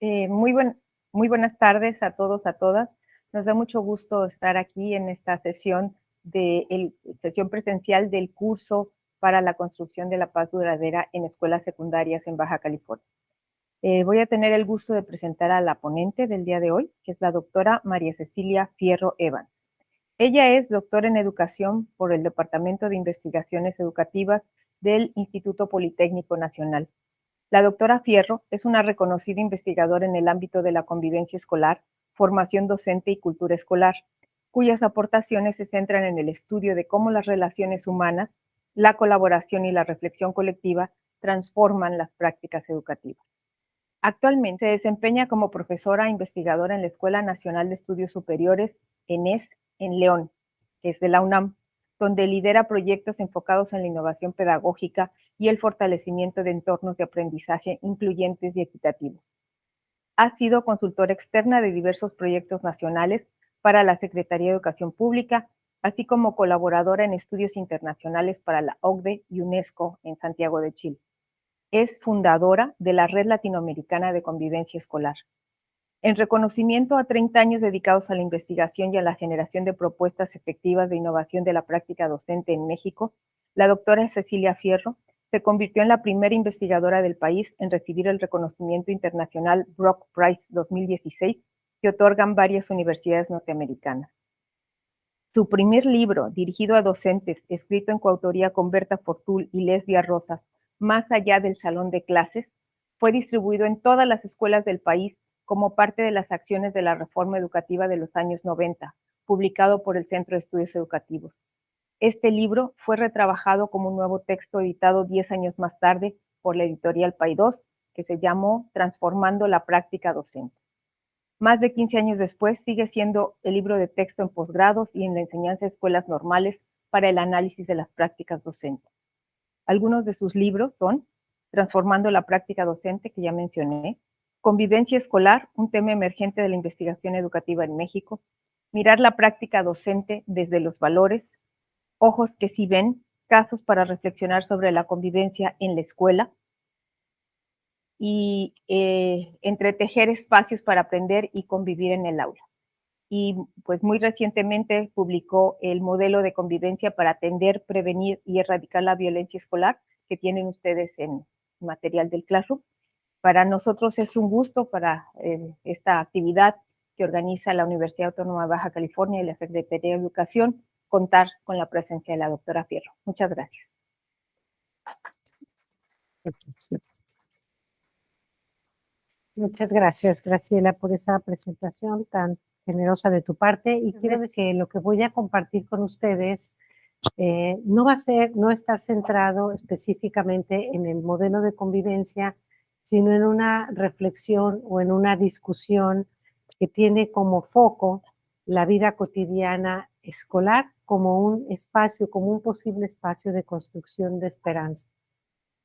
Eh, muy, buen- Muy buenas tardes a todos, a todas. Nos da mucho gusto estar aquí en esta sesión presencial del curso para la construcción de la paz duradera en escuelas secundarias en Baja California. Voy a tener el gusto de presentar a la ponente del día de hoy, que es la doctora María Cecilia Fierro Evans. Ella es doctora en educación por el Departamento de Investigaciones Educativas del Instituto Politécnico Nacional. La doctora Fierro es una reconocida investigadora en el ámbito de la convivencia escolar, formación docente y cultura escolar, cuyas aportaciones se centran en el estudio de cómo las relaciones humanas, la colaboración y la reflexión colectiva transforman las prácticas educativas. Actualmente se desempeña como profesora investigadora en la Escuela Nacional de Estudios Superiores, ENES, en León, que es de la UNAM, donde lidera proyectos enfocados en la innovación pedagógica y el fortalecimiento de entornos de aprendizaje incluyentes y equitativos. Ha sido consultora externa de diversos proyectos nacionales para la Secretaría de Educación Pública, así como colaboradora en estudios internacionales para la OCDE y UNESCO en Santiago de Chile. Es fundadora de la Red Latinoamericana de Convivencia Escolar. En reconocimiento a 30 años dedicados a la investigación y a la generación de propuestas efectivas de innovación de la práctica docente en México, la doctora Cecilia Fierro se convirtió en la primera investigadora del país en recibir el reconocimiento internacional Brock Prize 2016 que otorgan varias universidades norteamericanas. Su primer libro, dirigido a docentes, escrito en coautoría con Berta Fortul y Lesbia Rosas, Más allá del salón de clases, fue distribuido en todas las escuelas del país como parte de las acciones de la reforma educativa de los años 90, publicado por el Centro de Estudios Educativos. Este libro fue retrabajado como un nuevo texto editado 10 años más tarde por la editorial Paidós, que se llamó Transformando la práctica docente. Más de 15 años después, sigue siendo el libro de texto en posgrados y en la enseñanza de escuelas normales para el análisis de las prácticas docentes. Algunos de sus libros son Transformando la práctica docente, que ya mencioné, Convivencia escolar, un tema emergente de la investigación educativa en México, Mirar la práctica docente desde los valores, Ojos que sí ven, casos para reflexionar sobre la convivencia en la escuela, y entretejer espacios para aprender y convivir en el aula. Y pues muy recientemente publicó el modelo de convivencia para atender, prevenir y erradicar la violencia escolar que tienen ustedes en material del Classroom. Para nosotros es un gusto para esta actividad que organiza la Universidad Autónoma de Baja California y la Secretaría de Educación contar con la presencia de la doctora Fierro. Muchas gracias. Muchas gracias, Graciela, por esa presentación tan generosa de tu parte. Y quiero decir que lo que voy a compartir con ustedes no va a ser, no estar centrado específicamente en el modelo de convivencia, sino en una reflexión o en una discusión que tiene como foco la vida cotidiana escolar como un espacio, como un posible espacio de construcción de esperanza.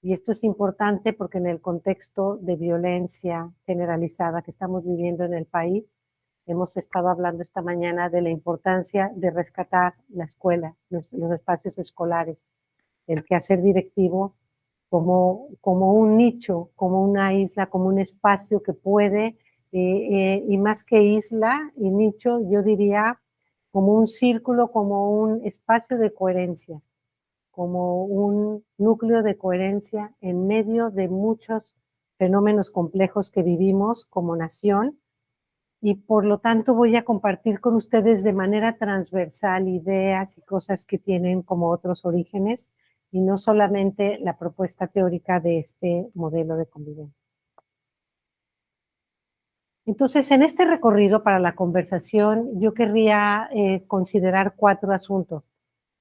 Y esto es importante porque en el contexto de violencia generalizada que estamos viviendo en el país, hemos estado hablando esta mañana de la importancia de rescatar la escuela, los espacios escolares, el quehacer directivo como un nicho, como una isla, como un espacio que puede, y más que isla y nicho, yo diría como un círculo, como un espacio de coherencia, como un núcleo de coherencia en medio de muchos fenómenos complejos que vivimos como nación, y por lo tanto voy a compartir con ustedes de manera transversal ideas y cosas que tienen como otros orígenes y no solamente la propuesta teórica de este modelo de convivencia. Entonces, en este recorrido para la conversación, yo querría considerar 4 asuntos.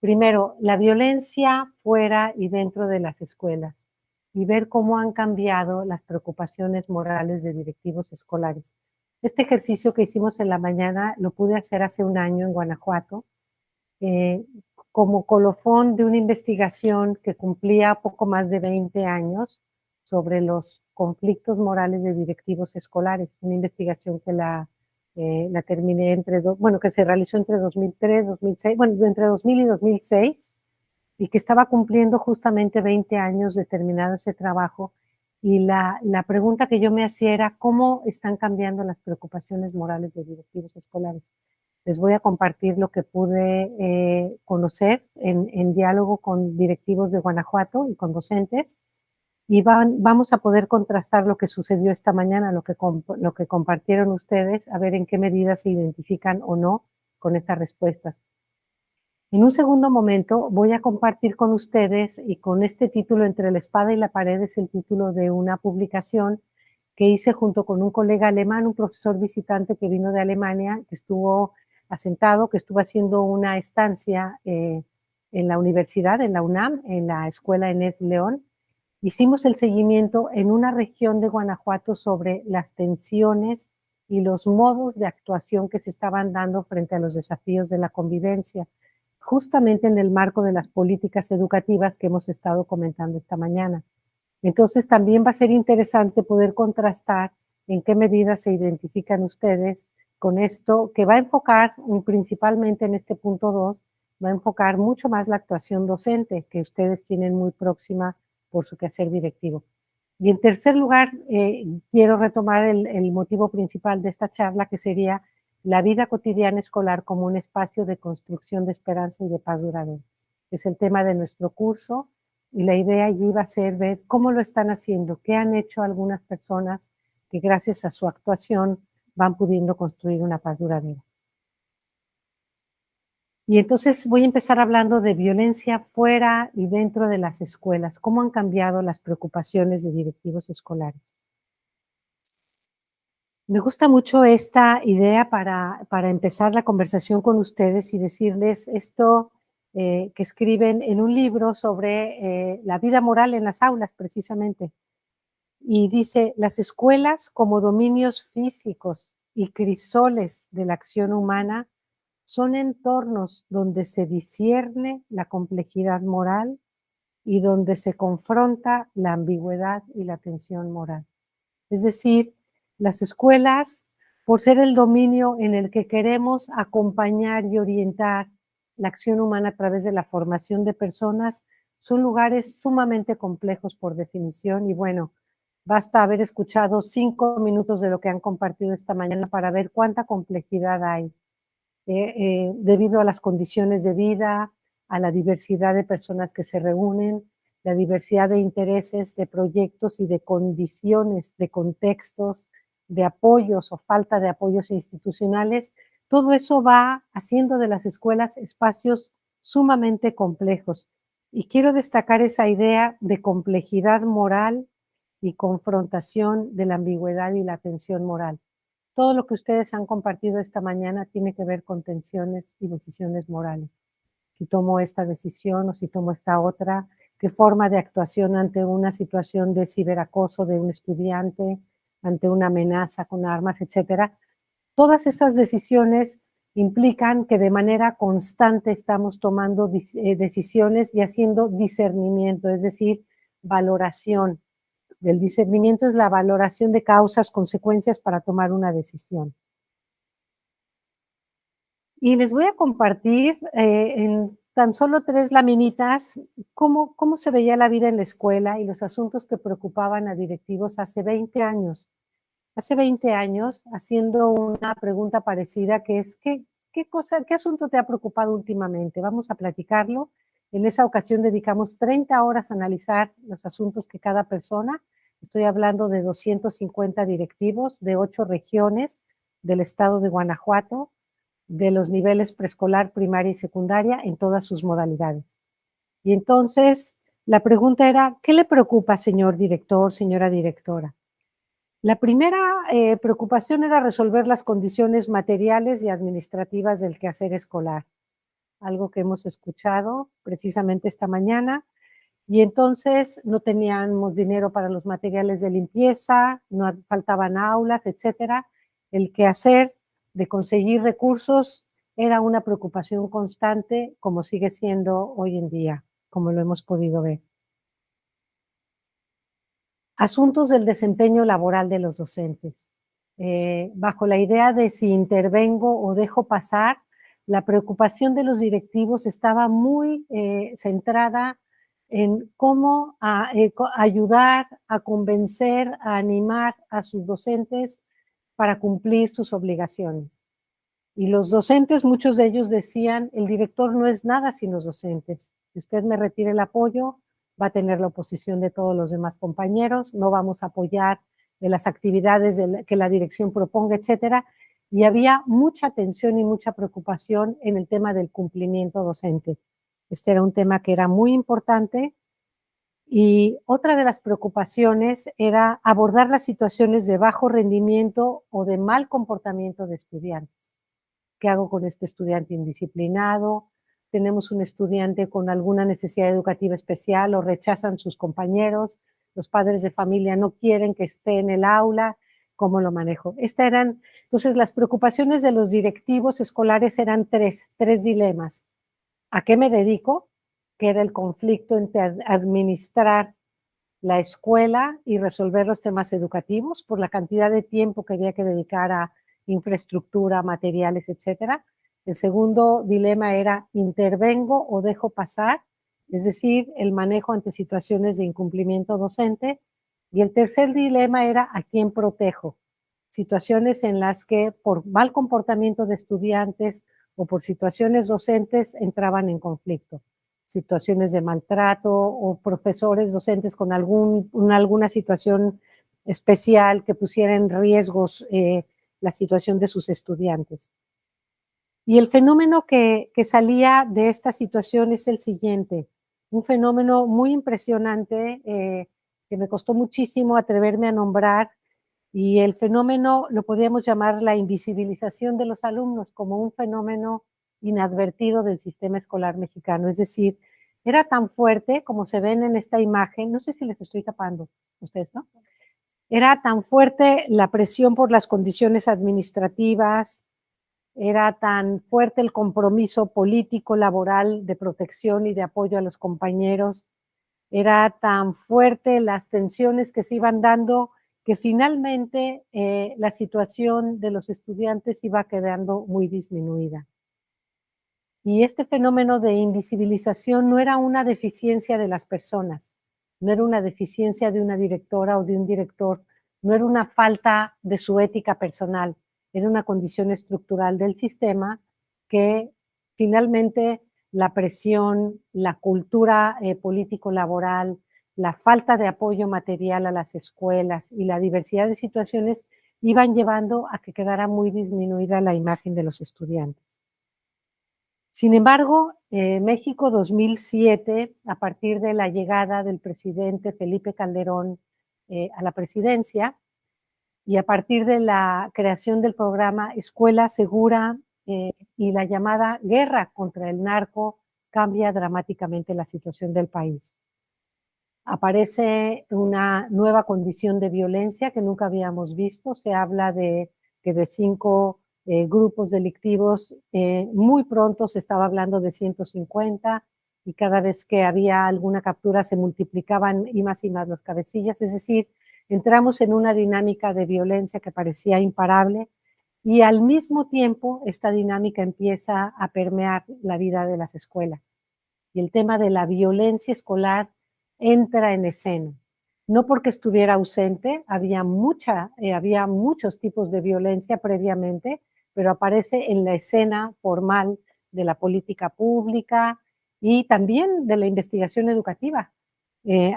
Primero, la violencia fuera y dentro de las escuelas y ver cómo han cambiado las preocupaciones morales de directivos escolares. Este ejercicio que hicimos en la mañana lo pude hacer hace un año en Guanajuato, como colofón de una investigación que cumplía poco más de 20 años sobre los conflictos morales de directivos escolares, una investigación que la terminé que se realizó entre 2003, 2006, bueno, entre 2000 y 2006, y que estaba cumpliendo justamente 20 años de terminado ese trabajo. y la pregunta que yo me hacía era, ¿cómo están cambiando las preocupaciones morales de directivos escolares? Les voy a compartir lo que pude conocer en diálogo con directivos de Guanajuato y con docentes, y vamos a poder contrastar lo que sucedió esta mañana, lo que compartieron ustedes, a ver en qué medida se identifican o no con estas respuestas. En un segundo momento voy a compartir con ustedes, y con este título, Entre la espada y la pared, es el título de una publicación que hice junto con un colega alemán, un profesor visitante que vino de Alemania, que estuvo asentado, que estuvo haciendo una estancia en la universidad, en la UNAM, en la escuela Enes León. Hicimos el seguimiento en una región de Guanajuato sobre las tensiones y los modos de actuación que se estaban dando frente a los desafíos de la convivencia, justamente en el marco de las políticas educativas que hemos estado comentando esta mañana. Entonces, también va a ser interesante poder contrastar en qué medida se identifican ustedes con esto, que va a enfocar principalmente en este punto 2, va a enfocar mucho más la actuación docente que ustedes tienen muy próxima por su quehacer directivo. Y en tercer lugar, quiero retomar el motivo principal de esta charla, que sería la vida cotidiana escolar como un espacio de construcción de esperanza y de paz duradera. Es el tema de nuestro curso, y la idea allí va a ser ver cómo lo están haciendo, qué han hecho algunas personas que gracias a su actuación van pudiendo construir una paz duradera. Y entonces voy a empezar hablando de violencia fuera y dentro de las escuelas, cómo han cambiado las preocupaciones de directivos escolares. Me gusta mucho esta idea para empezar la conversación con ustedes y decirles esto que escriben en un libro sobre la vida moral en las aulas, precisamente. Y dice, las escuelas como dominios físicos y crisoles de la acción humana son entornos donde se discierne la complejidad moral y donde se confronta la ambigüedad y la tensión moral. Es decir, las escuelas, por ser el dominio en el que queremos acompañar y orientar la acción humana a través de la formación de personas, son lugares sumamente complejos por definición. Y bueno, basta haber escuchado 5 minutos de lo que han compartido esta mañana para ver cuánta complejidad hay, debido a las condiciones de vida, a la diversidad de personas que se reúnen, la diversidad de intereses, de proyectos y de condiciones, de contextos, de apoyos o falta de apoyos institucionales. Todo eso va haciendo de las escuelas espacios sumamente complejos. Y quiero destacar esa idea de complejidad moral y confrontación de la ambigüedad y la tensión moral. Todo lo que ustedes han compartido esta mañana tiene que ver con tensiones y decisiones morales. Si tomo esta decisión o si tomo esta otra, qué forma de actuación ante una situación de ciberacoso de un estudiante, ante una amenaza con armas, etcétera. Todas esas decisiones implican que de manera constante estamos tomando decisiones y haciendo discernimiento, es decir, valoración. El discernimiento es la valoración de causas, consecuencias para tomar una decisión. Y les voy a compartir en tan solo 3 laminitas cómo se veía la vida en la escuela y los asuntos que preocupaban a directivos hace 20 años. Hace 20 años, haciendo una pregunta parecida, que es, ¿qué asunto te ha preocupado últimamente? Vamos a platicarlo. En esa ocasión dedicamos 30 horas a analizar los asuntos que cada persona, estoy hablando de 250 directivos de 8 regiones del estado de Guanajuato, de los niveles preescolar, primaria y secundaria en todas sus modalidades. Y entonces la pregunta era, ¿qué le preocupa, señor director, señora directora? La primera preocupación era resolver las condiciones materiales y administrativas del quehacer escolar, algo que hemos escuchado precisamente esta mañana. Y entonces no teníamos dinero para los materiales de limpieza, no faltaban aulas, etcétera. El quehacer de conseguir recursos era una preocupación constante, como sigue siendo hoy en día, como lo hemos podido ver. Asuntos del desempeño laboral de los docentes. Bajo la idea de si intervengo o dejo pasar, la preocupación de los directivos estaba muy centrada en cómo ayudar a convencer, a animar a sus docentes para cumplir sus obligaciones. Y los docentes, muchos de ellos decían, el director no es nada sin los docentes. Si usted me retira el apoyo, va a tener la oposición de todos los demás compañeros, no vamos a apoyar en las actividades que la dirección proponga, etcétera. Y había mucha tensión y mucha preocupación en el tema del cumplimiento docente. Este era un tema que era muy importante. Y otra de las preocupaciones era abordar las situaciones de bajo rendimiento o de mal comportamiento de estudiantes. ¿Qué hago con este estudiante indisciplinado? Tenemos un estudiante con alguna necesidad educativa especial o rechazan sus compañeros, los padres de familia no quieren que esté en el aula, ¿cómo lo manejo? Entonces, las preocupaciones de los directivos escolares eran tres dilemas. ¿A qué me dedico? Que era el conflicto entre administrar la escuela y resolver los temas educativos por la cantidad de tiempo que había que dedicar a infraestructura, materiales, etcétera. El segundo dilema era intervengo o dejo pasar, es decir, el manejo ante situaciones de incumplimiento docente. Y el tercer dilema era a quién protejo, situaciones en las que por mal comportamiento de estudiantes o por situaciones docentes entraban en conflicto, situaciones de maltrato o profesores docentes con alguna situación especial que pusiera en riesgos la situación de sus estudiantes. Y el fenómeno que salía de esta situación es el siguiente, un fenómeno muy impresionante que me costó muchísimo atreverme a nombrar, y el fenómeno lo podríamos llamar la invisibilización de los alumnos como un fenómeno inadvertido del sistema escolar mexicano. Es decir, era tan fuerte como se ven en esta imagen, no sé si les estoy tapando, ustedes, ¿no? Era tan fuerte la presión por las condiciones administrativas, era tan fuerte el compromiso político, laboral, de protección y de apoyo a los compañeros, era tan fuerte las tensiones que se iban dando que finalmente la situación de los estudiantes iba quedando muy disminuida. Y este fenómeno de invisibilización no era una deficiencia de las personas, no era una deficiencia de una directora o de un director, no era una falta de su ética personal, era una condición estructural del sistema que finalmente la presión, la cultura político-laboral, la falta de apoyo material a las escuelas y la diversidad de situaciones iban llevando a que quedara muy disminuida la imagen de los estudiantes. Sin embargo, México 2007, a partir de la llegada del presidente Felipe Calderón a la presidencia y a partir de la creación del programa Escuela Segura y la llamada guerra contra el narco, cambia dramáticamente la situación del país. Aparece una nueva condición de violencia que nunca habíamos visto. Se habla de que de 5 grupos delictivos, muy pronto se estaba hablando de 150 y cada vez que había alguna captura se multiplicaban y más los cabecillas. Es decir, entramos en una dinámica de violencia que parecía imparable y al mismo tiempo esta dinámica empieza a permear la vida de las escuelas. Y el tema de la violencia escolar entra en escena. No porque estuviera ausente, había muchos tipos de violencia previamente, pero aparece en la escena formal de la política pública y también de la investigación educativa.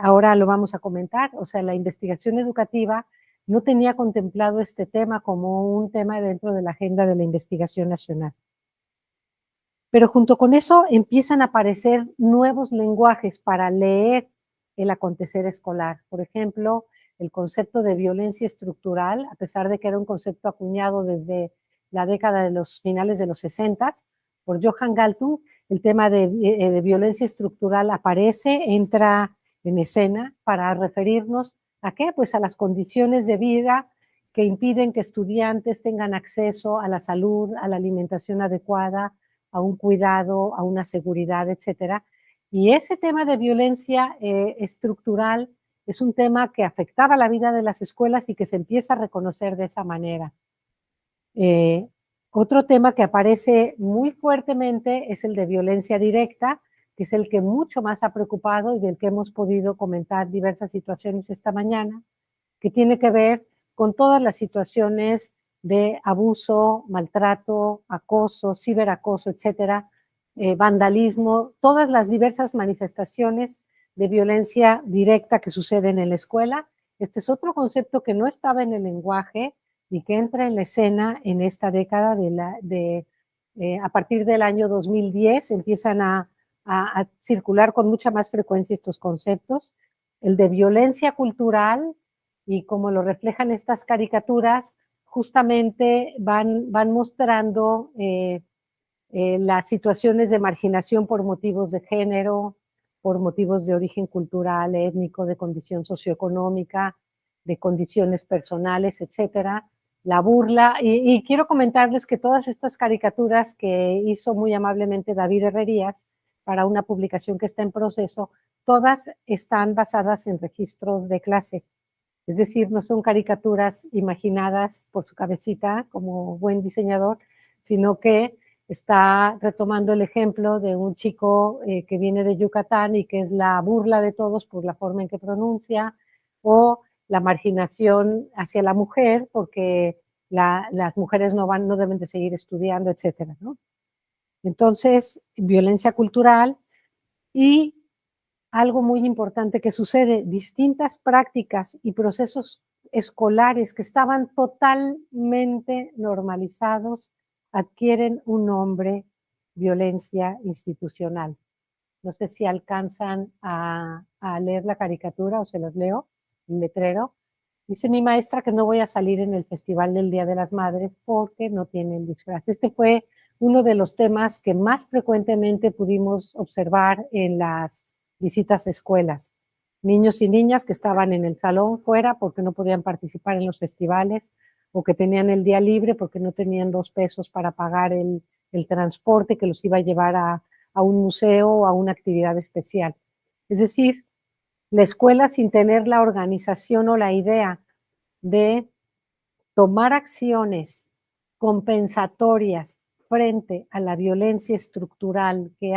Ahora lo vamos a comentar, o sea, la investigación educativa no tenía contemplado este tema como un tema dentro de la agenda de la investigación nacional. Pero junto con eso empiezan a aparecer nuevos lenguajes para leer el acontecer escolar. Por ejemplo, el concepto de violencia estructural, a pesar de que era un concepto acuñado desde la década de los finales de los 60 por Johan Galtung, el tema de violencia estructural aparece, entra en escena para referirnos ¿a qué? Pues a las condiciones de vida que impiden que estudiantes tengan acceso a la salud, a la alimentación adecuada, a un cuidado, a una seguridad, etcétera. Y ese tema de violencia estructural es un tema que afectaba la vida de las escuelas y que se empieza a reconocer de esa manera. Otro tema que aparece muy fuertemente es el de violencia directa, que es el que mucho más ha preocupado y del que hemos podido comentar diversas situaciones esta mañana, que tiene que ver con todas las situaciones de abuso, maltrato, acoso, ciberacoso, etcétera, vandalismo, todas las diversas manifestaciones de violencia directa que suceden en la escuela. Este es otro concepto que no estaba en el lenguaje y que entra en la escena en esta década a partir del año 2010 empiezan a circular con mucha más frecuencia estos conceptos. El de violencia cultural, y como lo reflejan estas caricaturas, justamente van mostrando las situaciones de marginación por motivos de género, por motivos de origen cultural, étnico, de condición socioeconómica, de condiciones personales, etcétera. La burla, y quiero comentarles que todas estas caricaturas que hizo muy amablemente David Herrerías para una publicación que está en proceso, todas están basadas en registros de clase. Es decir, no son caricaturas imaginadas por su cabecita como buen diseñador, sino que está retomando el ejemplo de un chico que viene de Yucatán y que es la burla de todos por la forma en que pronuncia, o la marginación hacia la mujer porque las mujeres no deben de seguir estudiando, etcétera, ¿no? Entonces, violencia cultural y algo muy importante que sucede, distintas prácticas y procesos escolares que estaban totalmente normalizados adquieren un nombre, violencia institucional. No sé si alcanzan a leer la caricatura o se los leo, el letrero. Dice mi maestra que no voy a salir en el Festival del Día de las Madres porque no tienen disfraz. Este fue uno de los temas que más frecuentemente pudimos observar en las visitas a escuelas. Niños y niñas que estaban en el salón fuera porque no podían participar en los festivales o que tenían el día libre porque no tenían 2 pesos para pagar el transporte que los iba a llevar a un museo o a una actividad especial. Es decir, la escuela sin tener la organización o la idea de tomar acciones compensatorias frente a la violencia estructural que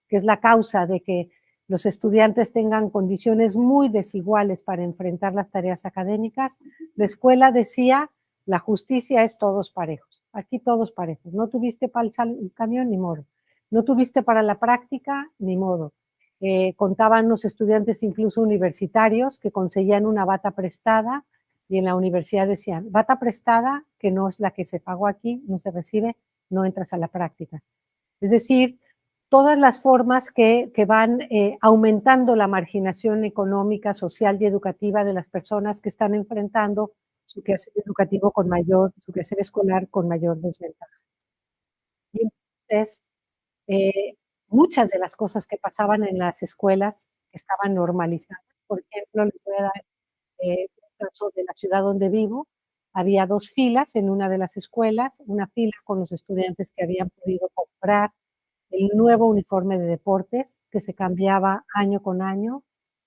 es la causa de que los estudiantes tengan condiciones muy desiguales para enfrentar las tareas académicas, la escuela decía, la justicia es todos parejos, aquí todos parejos, no tuviste para el camión, ni modo, no tuviste para la práctica, ni modo. Contaban los estudiantes incluso universitarios que conseguían una bata prestada y en la universidad decían, bata prestada, que no es la que se pagó aquí, no se recibe, no entras a la práctica. Es decir, todas las formas que van aumentando la marginación económica, social y educativa de las personas que están enfrentando su quehacer educativo con mayor, su quehacer escolar con mayor desventaja. Y entonces, muchas de las cosas que pasaban en las escuelas estaban normalizadas. Por ejemplo, les voy a dar un caso de la ciudad donde vivo. Había 2 filas en una de las escuelas, una fila con los estudiantes que habían podido comprar el nuevo uniforme de deportes que se cambiaba año con año,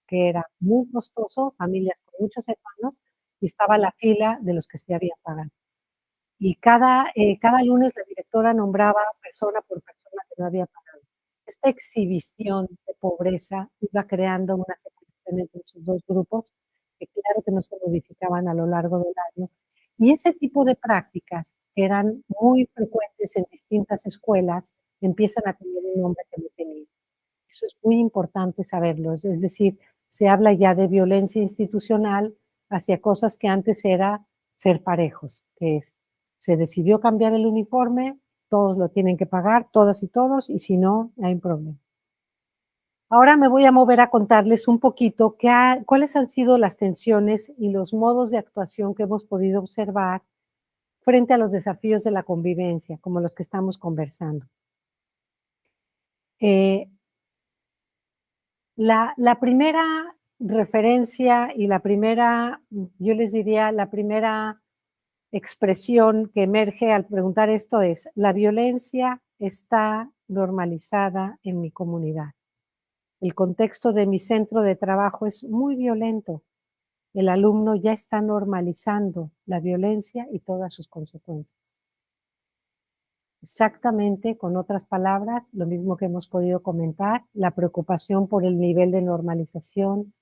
que era muy costoso, familias con muchos hermanos, y estaba la fila de los que sí habían pagado. Y cada lunes la directora nombraba persona por persona que no había pagado. Esta exhibición de pobreza iba creando una separación entre esos 2 grupos, que claro que no se modificaban a lo largo del año. Y ese tipo de prácticas, que eran muy frecuentes en distintas escuelas, empiezan a tener un nombre que no tenían. Eso es muy importante saberlo, es decir, se habla ya de violencia institucional hacia cosas que antes era ser parejos, que es, se decidió cambiar el uniforme, todos lo tienen que pagar, todas y todos, y si no, hay un problema. Ahora me voy a mover a contarles un poquito cuáles han sido las tensiones y los modos de actuación que hemos podido observar frente a los desafíos de la convivencia, como los que estamos conversando. La primera referencia y la primera, yo les diría, la primera expresión que emerge al preguntar esto es, la violencia está normalizada en mi comunidad. El contexto de mi centro de trabajo es muy violento. El alumno ya está normalizando la violencia y todas sus consecuencias. exactamente, con otras palabras, lo mismo que hemos podido comentar, la preocupación por el nivel de normalización,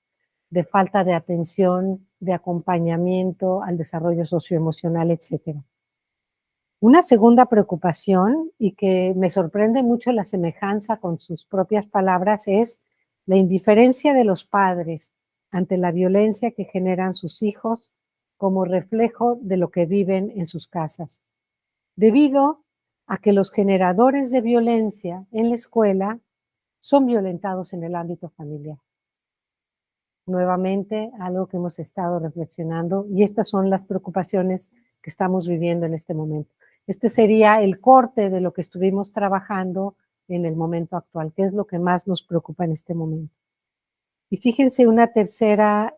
de falta de atención, de acompañamiento al desarrollo socioemocional, etcétera. Una segunda preocupación, y que me sorprende mucho la semejanza con sus propias palabras, es la indiferencia de los padres ante la violencia que generan sus hijos como reflejo de lo que viven en sus casas. Debido a que los generadores de violencia en la escuela son violentados en el ámbito familiar. Nuevamente, algo que hemos estado reflexionando, y estas son las preocupaciones que estamos viviendo en este momento. Este sería el corte de lo que estuvimos trabajando en el momento actual, que es lo que más nos preocupa en este momento. Y fíjense una tercera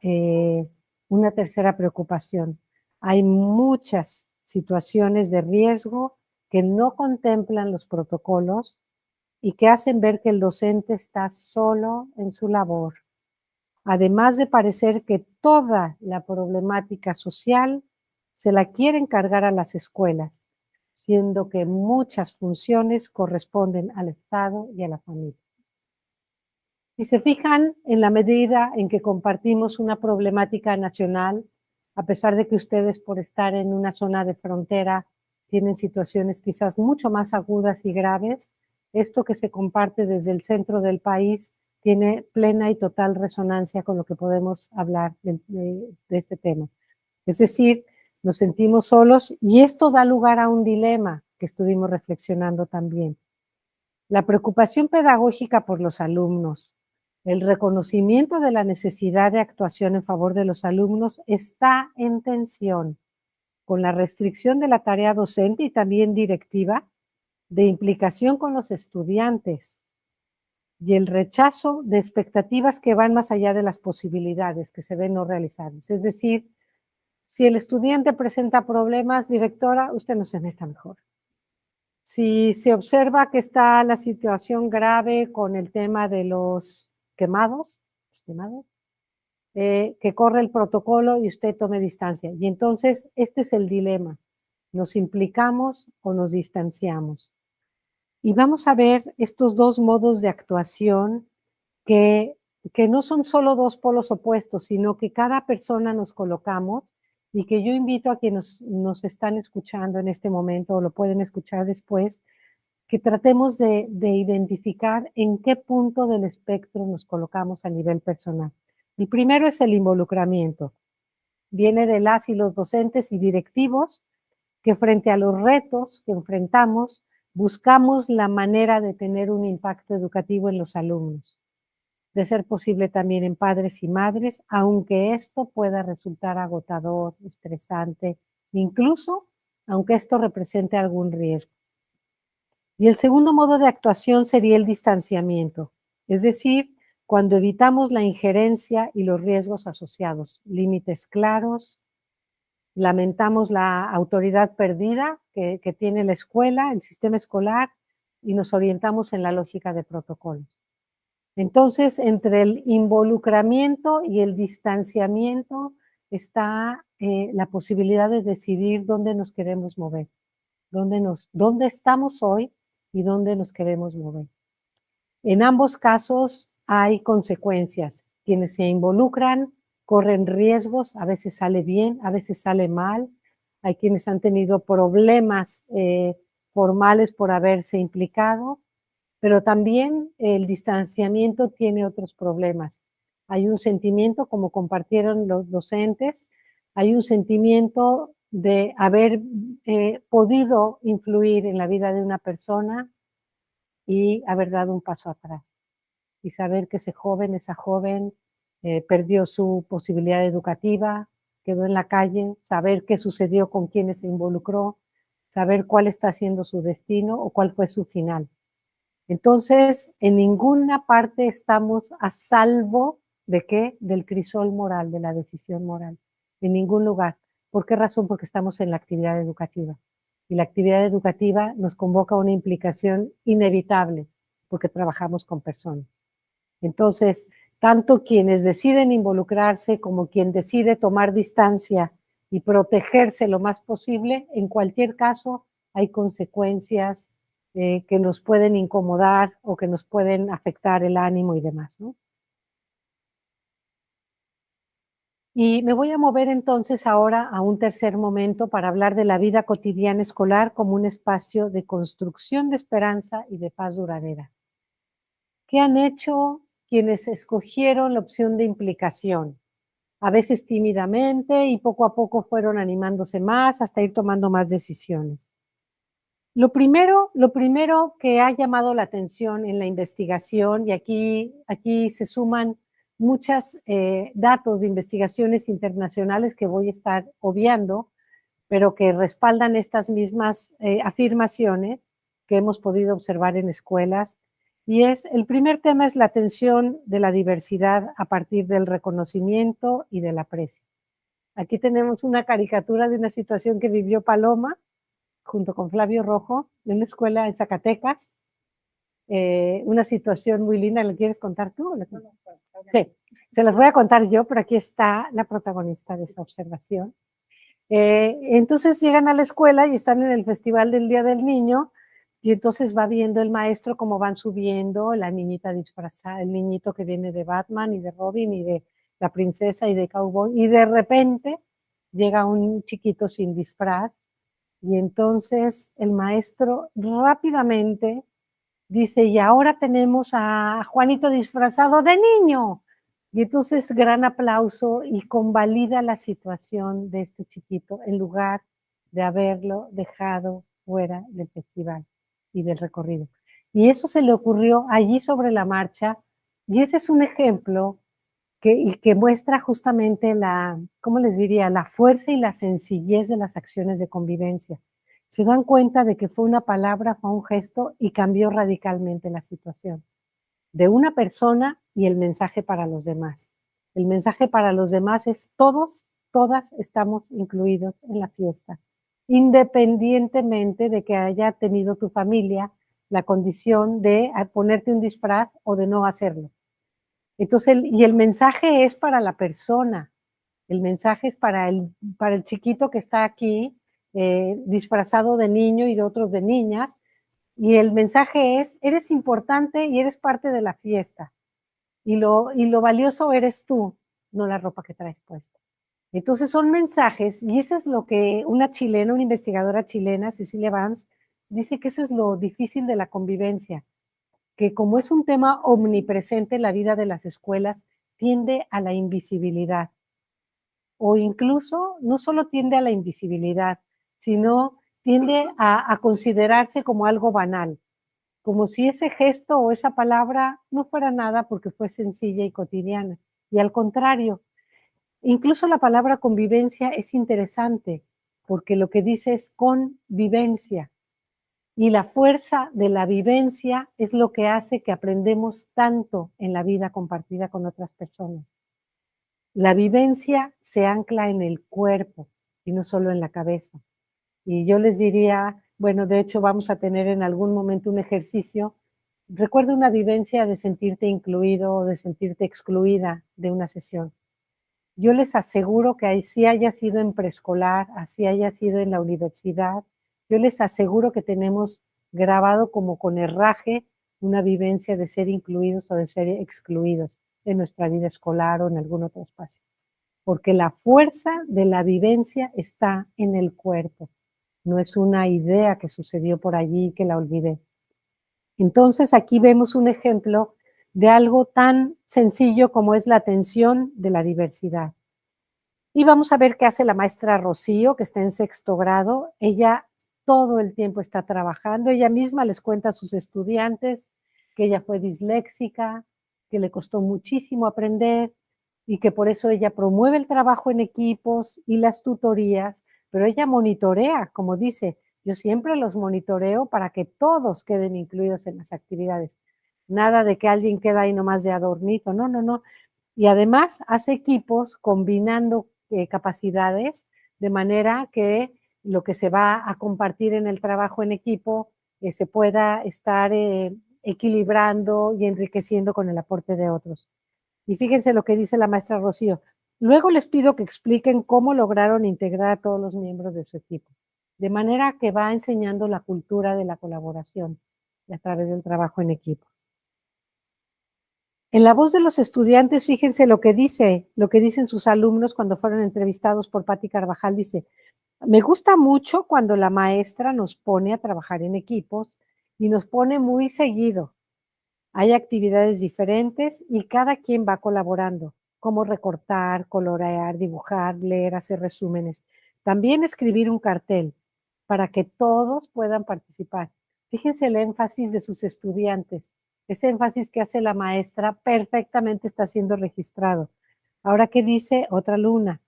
preocupación. Hay muchas situaciones de riesgo que no contemplan los protocolos y que hacen ver que el docente está solo en su labor. Además de parecer que toda la problemática social se la quieren cargar a las escuelas, siendo que muchas funciones corresponden al Estado y a la familia. Si se fijan, en la medida en que compartimos una problemática nacional, a pesar de que ustedes por estar en una zona de frontera tienen situaciones quizás mucho más agudas y graves, esto que se comparte desde el centro del país tiene plena y total resonancia con lo que podemos hablar de este tema. Es decir, nos sentimos solos y esto da lugar a un dilema que estuvimos reflexionando también. La preocupación pedagógica por los alumnos, el reconocimiento de la necesidad de actuación en favor de los alumnos está en tensión con la restricción de la tarea docente y también directiva, de implicación con los estudiantes y el rechazo de expectativas que van más allá de las posibilidades que se ven no realizables. Es decir, si el estudiante presenta problemas, directora, usted no se meta mejor. Si se observa que está la situación grave con el tema de los quemados, que corre el protocolo y usted tome distancia. Y entonces este es el dilema. ¿Nos implicamos o nos distanciamos? Y vamos a ver estos dos modos de actuación que no son solo dos polos opuestos, sino que cada persona nos colocamos y que yo invito a quienes nos están escuchando en este momento o lo pueden escuchar después, que tratemos de identificar en qué punto del espectro nos colocamos a nivel personal. El primero es el involucramiento. Viene de las y los docentes y directivos que frente a los retos que enfrentamos, buscamos la manera de tener un impacto educativo en los alumnos, de ser posible también en padres y madres, aunque esto pueda resultar agotador, estresante, incluso aunque esto represente algún riesgo. Y el segundo modo de actuación sería el distanciamiento, es decir, cuando evitamos la injerencia y los riesgos asociados, límites claros, lamentamos la autoridad perdida que tiene la escuela, el sistema escolar, y nos orientamos en la lógica de protocolos. Entonces, entre el involucramiento y el distanciamiento está la posibilidad de decidir dónde nos queremos mover, dónde estamos hoy y dónde nos queremos mover. En ambos casos hay consecuencias. Quienes se involucran corren riesgos, a veces sale bien, a veces sale mal. Hay quienes han tenido problemas formales por haberse implicado, pero también el distanciamiento tiene otros problemas. Hay un sentimiento, como compartieron los docentes, hay un sentimiento de haber podido influir en la vida de una persona y haber dado un paso atrás. Y saber que ese joven, esa joven, perdió su posibilidad educativa, quedó en la calle, saber qué sucedió con quienes se involucró, saber cuál está siendo su destino o cuál fue su final. Entonces, en ninguna parte estamos a salvo de qué, del crisol moral, de la decisión moral. En ningún lugar. ¿Por qué razón? Porque estamos en la actividad educativa. Y la actividad educativa nos convoca a una implicación inevitable, porque trabajamos con personas. Entonces, tanto quienes deciden involucrarse como quien decide tomar distancia y protegerse lo más posible, en cualquier caso hay consecuencias que nos pueden incomodar o que nos pueden afectar el ánimo y demás, ¿no? Y me voy a mover entonces ahora a un tercer momento para hablar de la vida cotidiana escolar como un espacio de construcción de esperanza y de paz duradera. ¿Qué han hecho quienes escogieron la opción de implicación? A veces tímidamente y poco a poco fueron animándose más hasta ir tomando más decisiones. Lo primero que ha llamado la atención en la investigación, y aquí se suman muchos datos de investigaciones internacionales que voy a estar obviando, pero que respaldan estas mismas afirmaciones que hemos podido observar en escuelas. Y el primer tema es la atención de la diversidad a partir del reconocimiento y del aprecio. Aquí tenemos una caricatura de una situación que vivió Paloma junto con Flavio Rojo en una escuela en Zacatecas. Una situación muy linda. ¿La quieres contar tú? Sí, se las voy a contar yo, pero aquí está la protagonista de esa observación. Entonces llegan a la escuela y están en el Festival del Día del Niño, y entonces va viendo el maestro cómo van subiendo la niñita disfrazada, el niñito que viene de Batman y de Robin y de la princesa y de Cowboy, y de repente llega un chiquito sin disfraz, y entonces el maestro rápidamente dice, y ahora tenemos a Juanito disfrazado de niño. Y entonces gran aplauso y convalida la situación de este chiquito en lugar de haberlo dejado fuera del festival y del recorrido. Y eso se le ocurrió allí sobre la marcha, y ese es un ejemplo que muestra justamente ¿cómo les diría?, la fuerza y la sencillez de las acciones de convivencia. Se dan cuenta de que fue una palabra, fue un gesto y cambió radicalmente la situación de una persona y el mensaje para los demás. El mensaje para los demás es todas estamos incluidos en la fiesta, independientemente de que haya tenido tu familia la condición de ponerte un disfraz o de no hacerlo. Entonces, el mensaje es para la persona, el mensaje es para el chiquito que está aquí disfrazado de niño y de otros de niñas, y el mensaje es, eres importante y eres parte de la fiesta, y lo valioso eres tú, no la ropa que traes puesta. Entonces son mensajes, y eso es lo que una chilena, una investigadora chilena, Cecilia Vance, dice que eso es lo difícil de la convivencia, que como es un tema omnipresente en la vida de las escuelas, tiende a la invisibilidad. O incluso no solo tiende a la invisibilidad, sino tiende a considerarse como algo banal, como si ese gesto o esa palabra no fuera nada porque fue sencilla y cotidiana. Y al contrario, incluso la palabra convivencia es interesante, porque lo que dice es convivencia. Y la fuerza de la vivencia es lo que hace que aprendemos tanto en la vida compartida con otras personas. La vivencia se ancla en el cuerpo y no solo en la cabeza. Y yo les diría, bueno, de hecho vamos a tener en algún momento un ejercicio. Recuerda una vivencia de sentirte incluido o de sentirte excluida de una sesión. Yo les aseguro que así haya sido en preescolar, así haya sido en la universidad, yo les aseguro que tenemos grabado como con herraje una vivencia de ser incluidos o de ser excluidos en nuestra vida escolar o en algún otro espacio. Porque la fuerza de la vivencia está en el cuerpo, no es una idea que sucedió por allí y que la olvidé. Entonces aquí vemos un ejemplo de algo tan sencillo como es la atención de la diversidad. Y vamos a ver qué hace la maestra Rocío, que está en 6º grado. Ella todo el tiempo está trabajando. Ella misma les cuenta a sus estudiantes que ella fue disléxica, que le costó muchísimo aprender y que por eso ella promueve el trabajo en equipos y las tutorías, pero ella monitorea, como dice, yo siempre los monitoreo para que todos queden incluidos en las actividades. Nada de que alguien queda ahí nomás de adornito, no, no, no. Y además hace equipos combinando capacidades de manera que lo que se va a compartir en el trabajo en equipo se pueda estar equilibrando y enriqueciendo con el aporte de otros. Y fíjense lo que dice la maestra Rocío. Luego les pido que expliquen cómo lograron integrar a todos los miembros de su equipo. de manera que va enseñando la cultura de la colaboración y a través del trabajo en equipo. En la voz de los estudiantes, fíjense lo que dicen sus alumnos cuando fueron entrevistados por Patti Carvajal, dice: me gusta mucho cuando la maestra nos pone a trabajar en equipos y nos pone muy seguido. Hay actividades diferentes y cada quien va colaborando, como recortar, colorear, dibujar, leer, hacer resúmenes. También escribir un cartel para que todos puedan participar. Fíjense el énfasis de sus estudiantes. Ese énfasis que hace la maestra perfectamente está siendo registrado. Ahora, ¿qué dice otra alumna?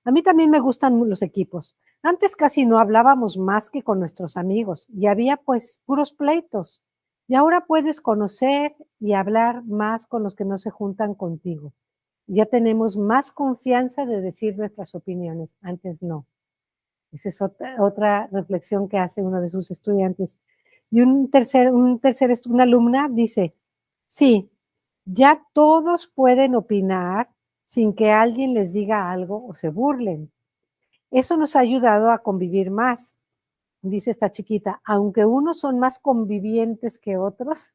A mí también me gustan los equipos. Antes casi no hablábamos más que con nuestros amigos y había pues puros pleitos. Y ahora puedes conocer y hablar más con los que no se juntan contigo. Ya tenemos más confianza de decir nuestras opiniones. Antes no. Esa es otra reflexión que hace uno de sus estudiantes. Y una alumna dice: sí, ya todos pueden opinar sin que alguien les diga algo o se burlen. Eso nos ha ayudado a convivir más, dice esta chiquita, aunque unos son más convivientes que otros,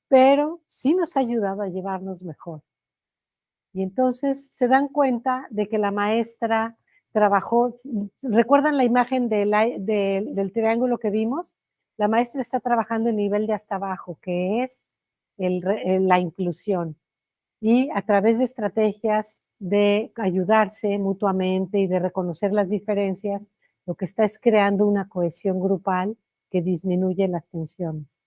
pero sí nos ha ayudado a llevarnos mejor. Y entonces se dan cuenta de que la maestra trabajó, ¿recuerdan la imagen del triángulo que vimos? La maestra está trabajando en nivel de hasta abajo, que es la inclusión. Y a través de estrategias de ayudarse mutuamente y de reconocer las diferencias, lo que está es creando una cohesión grupal que disminuye las tensiones.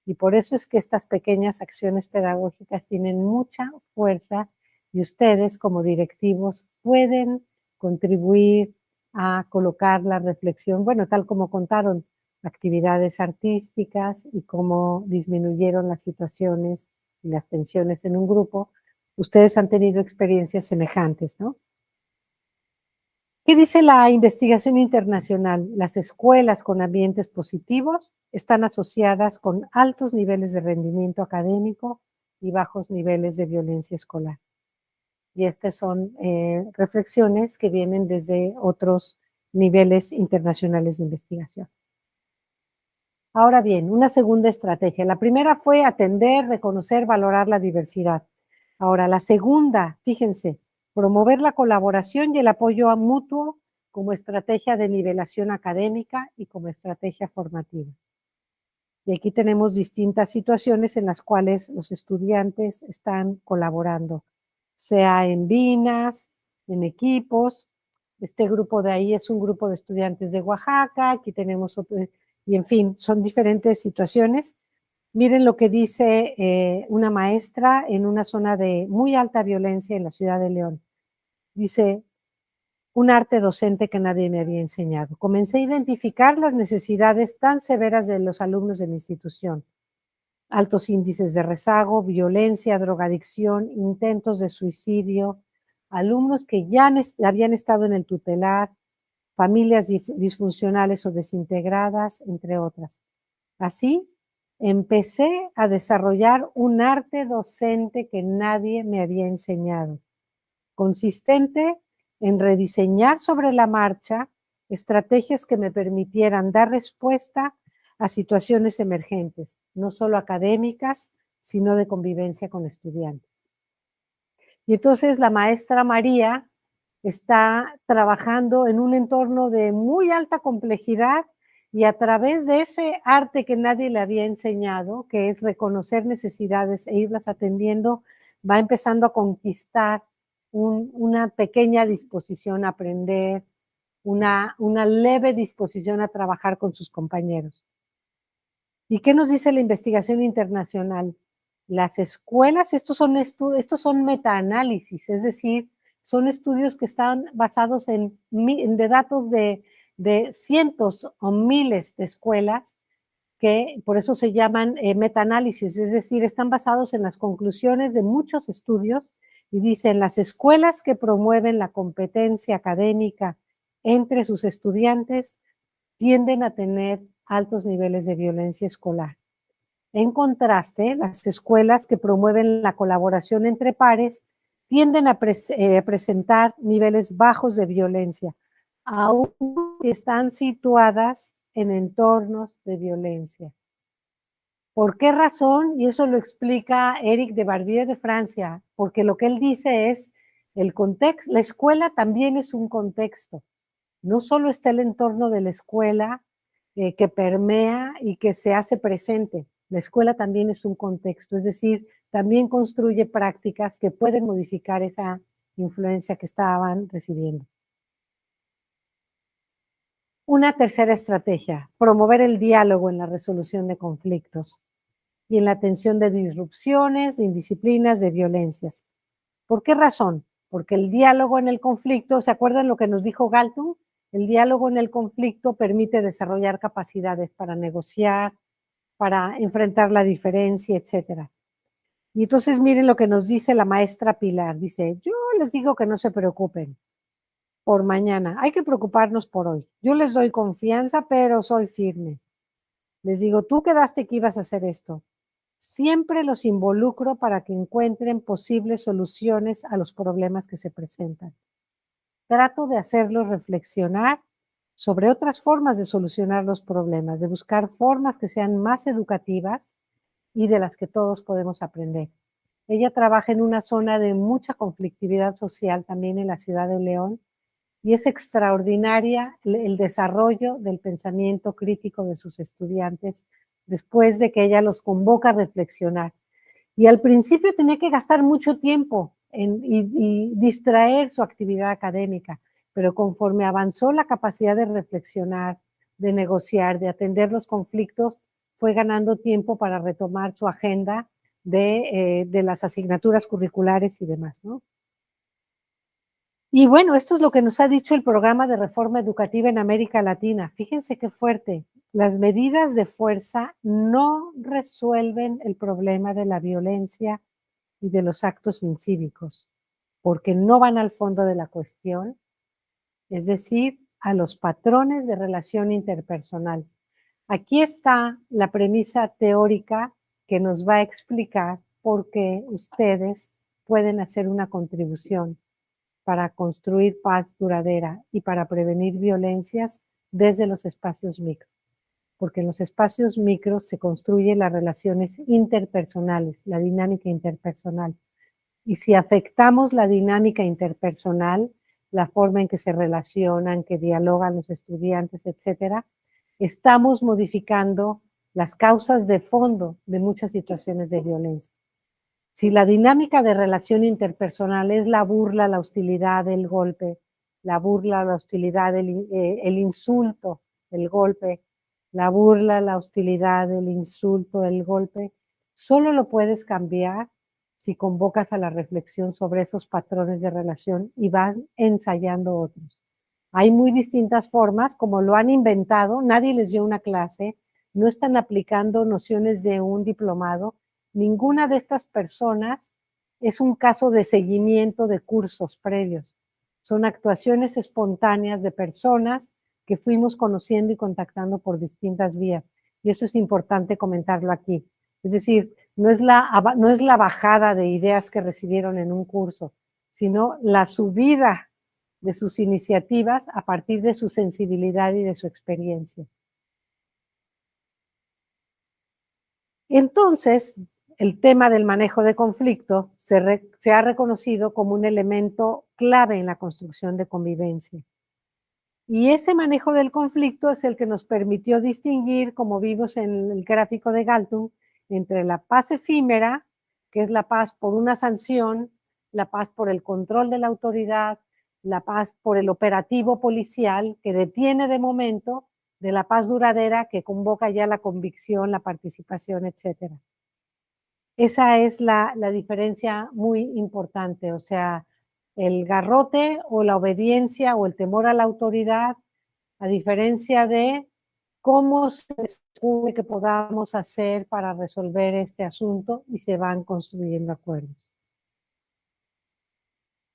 Y por eso es que estas pequeñas acciones pedagógicas tienen mucha fuerza y ustedes como directivos pueden contribuir a colocar la reflexión, bueno, tal como contaron, actividades artísticas y cómo disminuyeron las situaciones y las tensiones en un grupo. Ustedes han tenido experiencias semejantes, ¿no? ¿Qué dice la investigación internacional? Las escuelas con ambientes positivos están asociadas con altos niveles de rendimiento académico y bajos niveles de violencia escolar. Y estas son reflexiones que vienen desde otros niveles internacionales de investigación. Ahora bien, una segunda estrategia. La primera fue atender, reconocer, valorar la diversidad. Ahora, la segunda, fíjense, promover la colaboración y el apoyo mutuo como estrategia de nivelación académica y como estrategia formativa. Y aquí tenemos distintas situaciones en las cuales los estudiantes están colaborando, sea en VINAS, en equipos. Este grupo de ahí es un grupo de estudiantes de Oaxaca, aquí tenemos otro, y en fin, son diferentes situaciones. Miren lo que dice una maestra en una zona de muy alta violencia en la ciudad de León. Dice: un arte docente que nadie me había enseñado. Comencé a identificar las necesidades tan severas de los alumnos de mi institución. Altos índices de rezago, violencia, drogadicción, intentos de suicidio, alumnos que ya habían estado en el tutelar, familias disfuncionales o desintegradas, entre otras. Así, empecé a desarrollar un arte docente que nadie me había enseñado, consistente en rediseñar sobre la marcha estrategias que me permitieran dar respuesta a situaciones emergentes, no solo académicas, sino de convivencia con estudiantes. Y entonces la maestra María está trabajando en un entorno de muy alta complejidad y a través de ese arte que nadie le había enseñado, que es reconocer necesidades e irlas atendiendo, va empezando a conquistar una pequeña disposición a aprender, una leve disposición a trabajar con sus compañeros. ¿Y qué nos dice la investigación internacional? Las escuelas, estos son metaanálisis, es decir, son estudios que están basados de datos de cientos o miles de escuelas, que por eso se llaman metaanálisis, es decir, están basados en las conclusiones de muchos estudios y dicen: las escuelas que promueven la competencia académica entre sus estudiantes tienden a tener altos niveles de violencia escolar. En contraste, las escuelas que promueven la colaboración entre pares tienden a presentar niveles bajos de violencia, aún que están situadas en entornos de violencia. ¿Por qué razón? Y eso lo explica Éric de Barbier de Francia, porque lo que él dice es el contexto, la escuela también es un contexto. No solo está el entorno de la escuela que permea y que se hace presente, la escuela también es un contexto, es decir, también construye prácticas que pueden modificar esa influencia que estaban recibiendo. Una tercera estrategia, promover el diálogo en la resolución de conflictos y en la atención de disrupciones, de indisciplinas, de violencias. ¿Por qué razón? Porque el diálogo en el conflicto, ¿se acuerdan lo que nos dijo Galtung? El diálogo en el conflicto permite desarrollar capacidades para negociar, para enfrentar la diferencia, etcétera. Y entonces miren lo que nos dice la maestra Pilar. Dice, yo les digo que no se preocupen por mañana, hay que preocuparnos por hoy. Yo les doy confianza, pero soy firme. Les digo, tú quedaste que ibas a hacer esto. Siempre los involucro para que encuentren posibles soluciones a los problemas que se presentan. Trato de hacerlos reflexionar sobre otras formas de solucionar los problemas, de buscar formas que sean más educativas y de las que todos podemos aprender. Ella trabaja en una zona de mucha conflictividad social también en la ciudad de León y es extraordinaria el desarrollo del pensamiento crítico de sus estudiantes después de que ella los convoca a reflexionar. Y al principio tenía que gastar mucho tiempo y distraer su actividad académica, pero conforme avanzó la capacidad de reflexionar, de negociar, de atender los conflictos, fue ganando tiempo para retomar su agenda de las asignaturas curriculares y demás, ¿no? Y bueno, esto es lo que nos ha dicho el programa de reforma educativa en América Latina. Fíjense qué fuerte. Las medidas de fuerza no resuelven el problema de la violencia y de los actos incívicos, porque no van al fondo de la cuestión, es decir, a los patrones de relación interpersonal. Aquí está la premisa teórica que nos va a explicar por qué ustedes pueden hacer una contribución para construir paz duradera y para prevenir violencias desde los espacios micro. Porque en los espacios micros se construyen las relaciones interpersonales, la dinámica interpersonal. Y si afectamos la dinámica interpersonal, la forma en que se relacionan, que dialogan los estudiantes, etcétera, estamos modificando las causas de fondo de muchas situaciones de violencia. Si la dinámica de relación interpersonal es la burla, la hostilidad, el golpe, la burla, la hostilidad, el insulto, el golpe, la burla, la hostilidad, el insulto, el golpe, solo lo puedes cambiar si convocas a la reflexión sobre esos patrones de relación y van ensayando otros. Hay muy distintas formas, como lo han inventado, nadie les dio una clase, no están aplicando nociones de un diplomado. Ninguna de estas personas es un caso de seguimiento de cursos previos. Son actuaciones espontáneas de personas que fuimos conociendo y contactando por distintas vías. Y eso es importante comentarlo aquí. Es decir, no es la bajada de ideas que recibieron en un curso, sino la subida de sus iniciativas a partir de su sensibilidad y de su experiencia. Entonces, el tema del manejo de conflicto se ha reconocido como un elemento clave en la construcción de convivencia. Y ese manejo del conflicto es el que nos permitió distinguir, como vimos en el gráfico de Galtung, entre la paz efímera, que es la paz por una sanción, la paz por el control de la autoridad, la paz por el operativo policial, que detiene de momento, de la paz duradera, que convoca ya la convicción, la participación, etc. Esa es la diferencia muy importante, o sea, el garrote o la obediencia o el temor a la autoridad, a diferencia de cómo se supone que podamos hacer para resolver este asunto y se van construyendo acuerdos.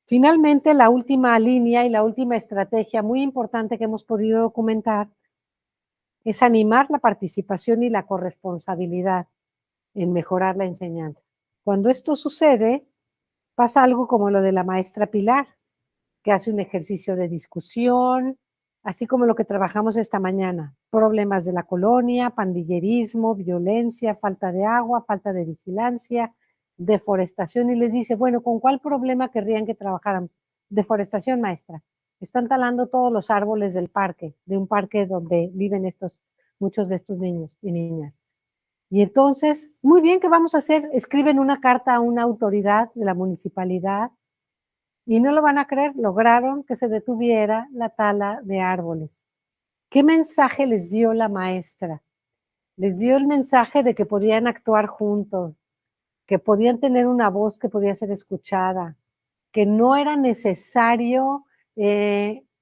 Finalmente, la última línea y la última estrategia muy importante que hemos podido documentar es animar la participación y la corresponsabilidad en mejorar la enseñanza. Cuando esto sucede, pasa algo como lo de la maestra Pilar, que hace un ejercicio de discusión, así como lo que trabajamos esta mañana, problemas de la colonia, pandillerismo, violencia, falta de agua, falta de vigilancia, deforestación, y les dice, bueno, ¿con cuál problema querrían que trabajaran? Deforestación, maestra. Están talando todos los árboles del parque, de un parque donde viven muchos de estos niños y niñas. Y entonces, muy bien, ¿qué vamos a hacer? Escriben una carta a una autoridad de la municipalidad y no lo van a creer, lograron que se detuviera la tala de árboles. ¿Qué mensaje les dio la maestra? Les dio el mensaje de que podían actuar juntos, que podían tener una voz que podía ser escuchada, que no era necesario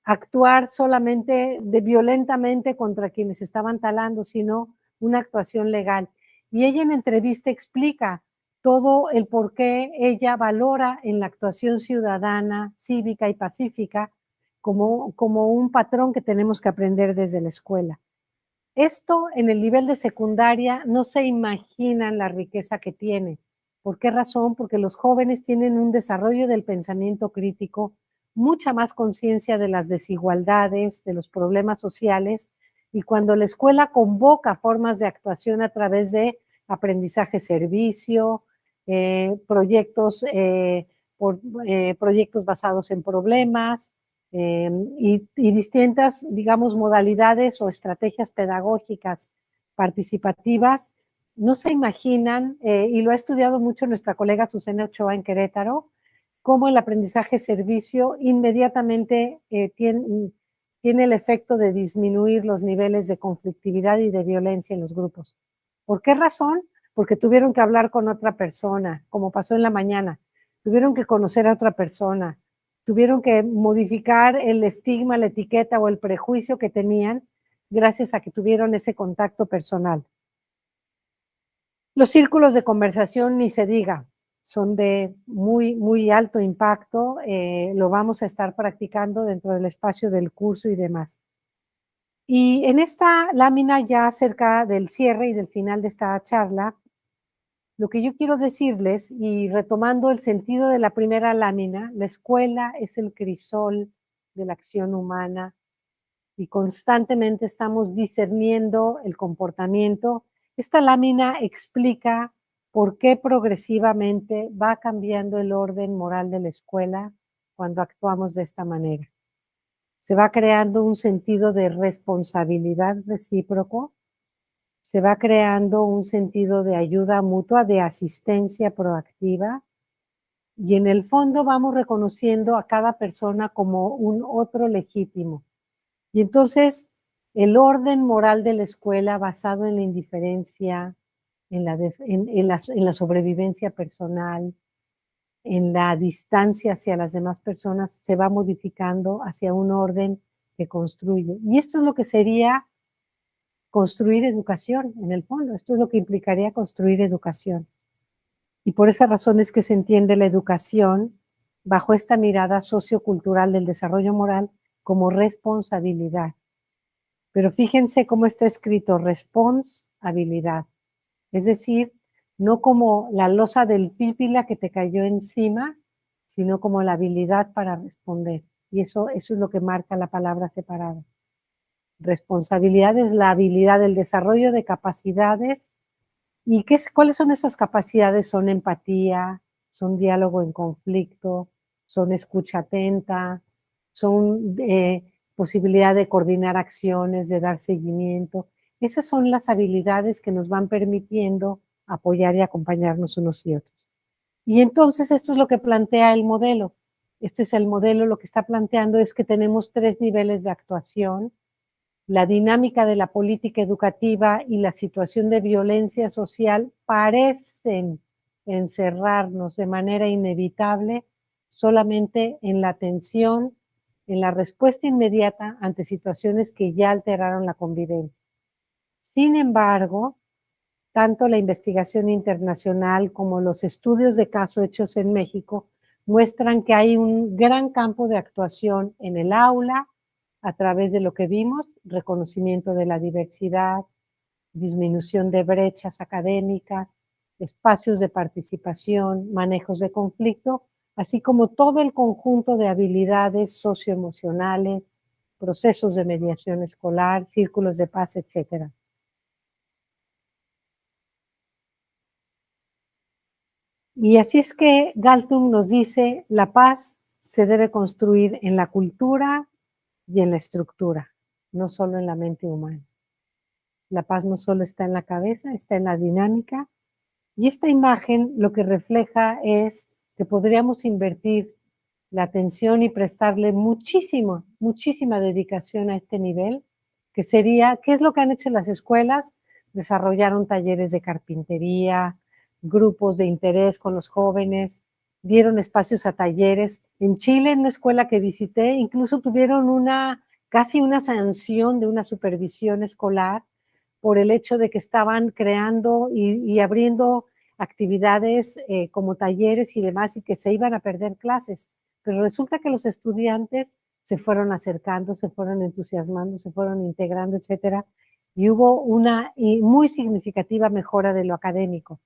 actuar solamente violentamente contra quienes estaban talando, sino una actuación legal. Y ella en entrevista explica todo el por qué ella valora en la actuación ciudadana, cívica y pacífica como un patrón que tenemos que aprender desde la escuela. Esto en el nivel de secundaria no se imaginan la riqueza que tiene. ¿Por qué razón? Porque los jóvenes tienen un desarrollo del pensamiento crítico, mucha más conciencia de las desigualdades, de los problemas sociales, y cuando la escuela convoca formas de actuación a través de aprendizaje-servicio, proyectos, proyectos basados en problemas, y distintas, digamos, modalidades o estrategias pedagógicas participativas, no se imaginan, y lo ha estudiado mucho nuestra colega Susana Ochoa en Querétaro, cómo el aprendizaje-servicio inmediatamente tiene el efecto de disminuir los niveles de conflictividad y de violencia en los grupos. ¿Por qué razón? Porque tuvieron que hablar con otra persona, como pasó en la mañana, tuvieron que conocer a otra persona, tuvieron que modificar el estigma, la etiqueta o el prejuicio que tenían gracias a que tuvieron ese contacto personal. Los círculos de conversación, ni se diga, son de muy alto impacto, lo vamos a estar practicando dentro del espacio del curso y demás. Y en esta lámina, ya cerca del cierre y del final de esta charla, lo que yo quiero decirles, y retomando el sentido de la primera lámina, la escuela es el crisol de la acción humana y constantemente estamos discerniendo el comportamiento. Esta lámina explica por qué progresivamente va cambiando el orden moral de la escuela cuando actuamos de esta manera. Se va creando un sentido de responsabilidad recíproco, se va creando un sentido de ayuda mutua, de asistencia proactiva, y en el fondo vamos reconociendo a cada persona como un otro legítimo. Y entonces el orden moral de la escuela, basado en la indiferencia, en la sobrevivencia personal, en la distancia hacia las demás personas, se va modificando hacia un orden que construye. Y esto es lo que sería construir educación, en el fondo. Esto es lo que implicaría construir educación. Y por esa razón es que se entiende la educación bajo esta mirada sociocultural del desarrollo moral como responsabilidad. Pero fíjense cómo está escrito responsabilidad. Es decir, no como la losa del pípila que te cayó encima, sino como la habilidad para responder. Y eso es lo que marca la palabra separada. Responsabilidad es la habilidad, el desarrollo de capacidades. ¿Y cuáles son esas capacidades? Son empatía, son diálogo en conflicto, son escucha atenta, son posibilidad de coordinar acciones, de dar seguimiento. Esas son las habilidades que nos van permitiendo apoyar y acompañarnos unos y otros. Y entonces esto es lo que plantea el modelo. Este es el modelo, lo que está planteando es que tenemos 3 niveles de actuación. La dinámica de la política educativa y la situación de violencia social parecen encerrarnos de manera inevitable solamente en la atención, en la respuesta inmediata ante situaciones que ya alteraron la convivencia. Sin embargo, tanto la investigación internacional como los estudios de caso hechos en México muestran que hay un gran campo de actuación en el aula, a través de lo que vimos, reconocimiento de la diversidad, disminución de brechas académicas, espacios de participación, manejos de conflicto, así como todo el conjunto de habilidades socioemocionales, procesos de mediación escolar, círculos de paz, etcétera. Y así es que Galtung nos dice, la paz se debe construir en la cultura y en la estructura, no solo en la mente humana. La paz no solo está en la cabeza, está en la dinámica. Y esta imagen lo que refleja es que podríamos invertir la atención y prestarle muchísima dedicación a este nivel, que sería, ¿qué es lo que han hecho las escuelas? Desarrollaron talleres de carpintería, grupos de interés con los jóvenes, dieron espacios a talleres. En Chile, en una escuela que visité, incluso tuvieron casi una sanción de una supervisión escolar por el hecho de que estaban creando y abriendo actividades como talleres y demás y que se iban a perder clases. Pero resulta que los estudiantes se fueron acercando, se fueron entusiasmando, se fueron integrando, etcétera, y hubo una muy significativa mejora de lo académico,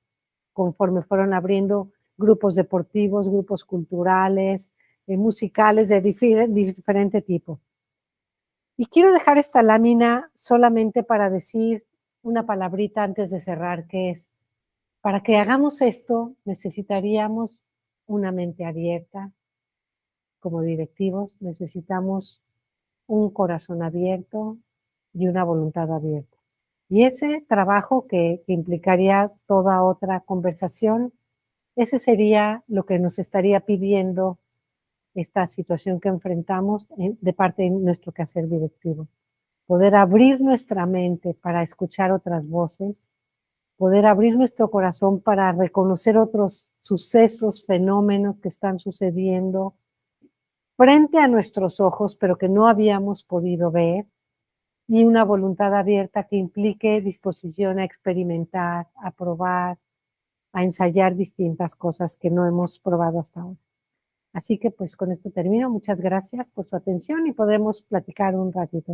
conforme fueron abriendo grupos deportivos, grupos culturales, musicales de diferente tipo. Y quiero dejar esta lámina solamente para decir una palabrita antes de cerrar, que es, para que hagamos esto necesitaríamos una mente abierta. Como directivos necesitamos un corazón abierto y una voluntad abierta. Y ese trabajo que implicaría toda otra conversación, ese sería lo que nos estaría pidiendo esta situación que enfrentamos de parte de nuestro quehacer directivo. Poder abrir nuestra mente para escuchar otras voces, poder abrir nuestro corazón para reconocer otros sucesos, fenómenos que están sucediendo frente a nuestros ojos, pero que no habíamos podido ver, y una voluntad abierta que implique disposición a experimentar, a probar, a ensayar distintas cosas que no hemos probado hasta ahora. Así que pues con esto termino. Muchas gracias por su atención y podremos platicar un ratito.